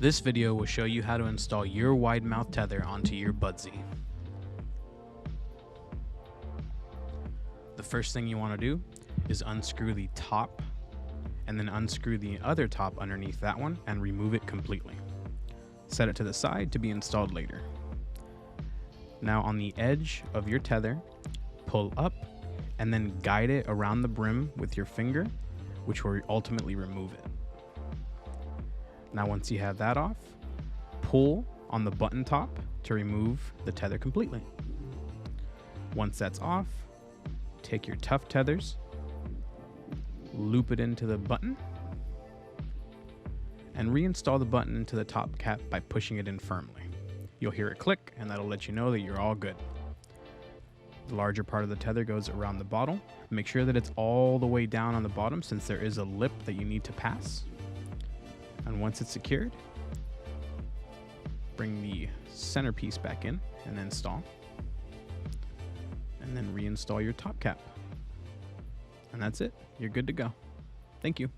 This video will show you how to install your wide mouth tether onto your Budsy. The first thing you want to do is unscrew the top and then unscrew the other top underneath that one and remove it completely. Set it to the side to be installed later. Now on the edge of your tether, pull up and then guide it around the brim with your finger, which will ultimately remove it. Now once you have that off, pull on the button top to remove the tether completely. Once that's off, take your tough tethers, loop it into the button, and reinstall the button into the top cap by pushing it in firmly. You'll hear it click, and that'll let you know that you're all good. The larger part of the tether goes around the bottom. Make sure that it's all the way down on the bottom since there is a lip that you need to pass. And once it's secured, bring the centerpiece back in and install. And then reinstall your top cap. And that's it. You're good to go. Thank you.